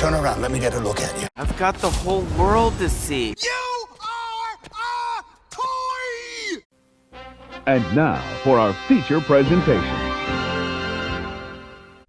Turn around, let me get a look at you. I've got the whole world to see. You are a toy! And now for our feature presentation.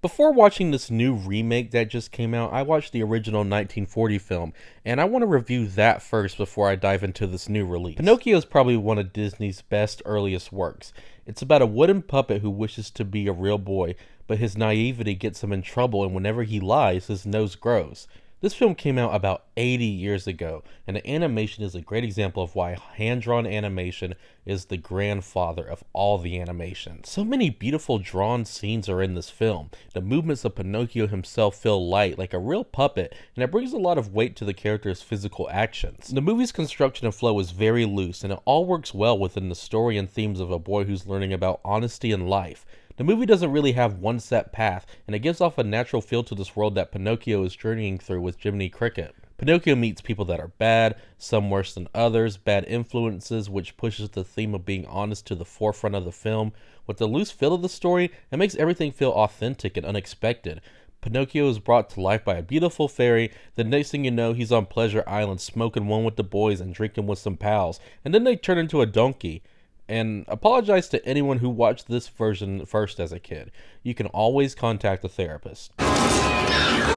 Before watching this new remake that just came out, I watched the original 1940 film, and I want to review that first before I dive into this new release. Pinocchio is probably one of Disney's best earliest works. It's about a wooden puppet who wishes to be a real boy, but his naivety gets him in trouble, and whenever he lies, his nose grows. This film came out about 80 years ago, and the animation is a great example of why hand-drawn animation is the grandfather of all the animation. So many beautiful drawn scenes are in this film. The movements of Pinocchio himself feel light, like a real puppet, and it brings a lot of weight to the character's physical actions. The movie's construction and flow is very loose, and it all works well within the story and themes of a boy who's learning about honesty in life. The movie doesn't really have one set path, and it gives off a natural feel to this world that Pinocchio is journeying through with Jiminy Cricket. Pinocchio meets people that are bad, some worse than others, bad influences, which pushes the theme of being honest to the forefront of the film. With the loose feel of the story, it makes everything feel authentic and unexpected. Pinocchio is brought to life by a beautiful fairy. The next thing you know, he's on Pleasure Island smoking one with the boys and drinking with some pals, and then they turn into a donkey. And apologize to anyone who watched this version first as a kid. You can always contact a therapist. The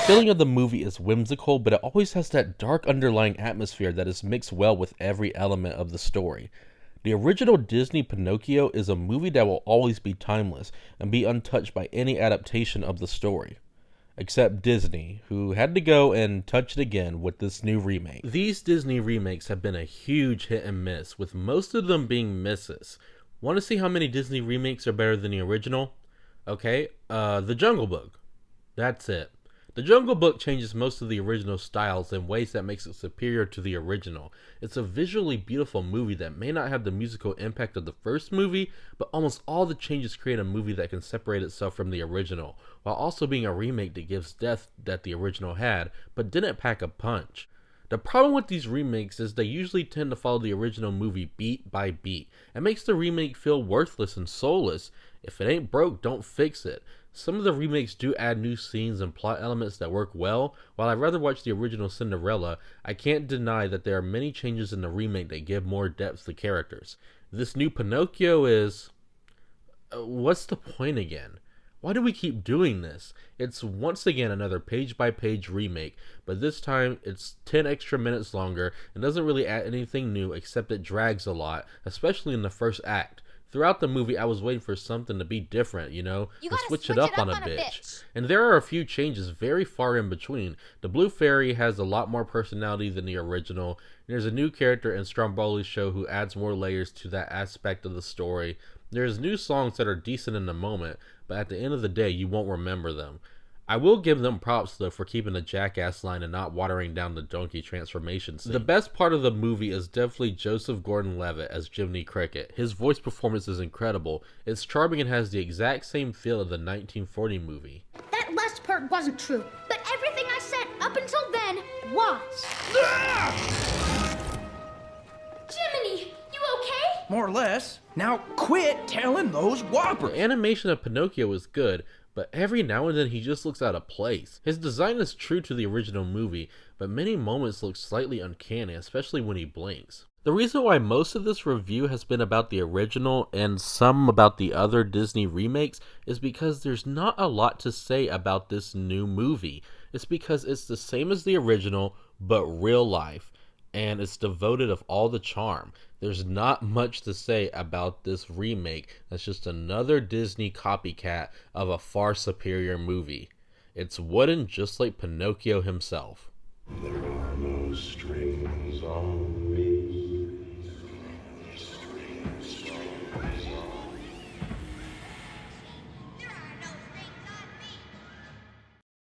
feeling of the movie is whimsical, but it always has that dark underlying atmosphere that is mixed well with every element of the story. The original Disney Pinocchio is a movie that will always be timeless and be untouched by any adaptation of the story. Except Disney, who had to go and touch it again with this new remake. These Disney remakes have been a huge hit and miss, with most of them being misses. Want to see how many Disney remakes are better than the original? Okay, The Jungle Book. That's it. The Jungle Book changes most of the original styles in ways that makes it superior to the original. It's a visually beautiful movie that may not have the musical impact of the first movie, but almost all the changes create a movie that can separate itself from the original, while also being a remake that gives depth that the original had, but didn't pack a punch. The problem with these remakes is they usually tend to follow the original movie beat by beat. It makes the remake feel worthless and soulless. If it ain't broke, don't fix it. Some of the remakes do add new scenes and plot elements that work well. While I'd rather watch the original Cinderella, I can't deny that there are many changes in the remake that give more depth to characters. This new Pinocchio is... what's the point again? Why do we keep doing this? It's once again another page-by-page remake, but this time it's 10 extra minutes longer and doesn't really add anything new except it drags a lot, especially in the first act. Throughout the movie, I was waiting for something to be different, to switch it up on a bitch. And there are a few changes very far in between. The Blue Fairy has a lot more personality than the original. There's a new character in Stromboli's show who adds more layers to that aspect of the story. There's new songs that are decent in the moment, but at the end of the day, you won't remember them. I will give them props though for keeping the jackass line and not watering down the donkey transformation scene. The best part of the movie is definitely Joseph Gordon-Levitt as Jiminy Cricket. His voice performance is incredible. It's charming and has the exact same feel of the 1940 movie. That last part wasn't true, but everything I said up until then was. Jiminy, you okay? More or less. Now quit telling those whoppers. The animation of Pinocchio is good, but every now and then he just looks out of place. His design is true to the original movie, but many moments look slightly uncanny, especially when he blinks. The reason why most of this review has been about the original and some about the other Disney remakes is because there's not a lot to say about this new movie. It's because it's the same as the original, but real life, and it's devoid of all the charm. There's not much to say about this remake that's just another Disney copycat of a far superior movie. It's wooden just like Pinocchio himself. There are no strings on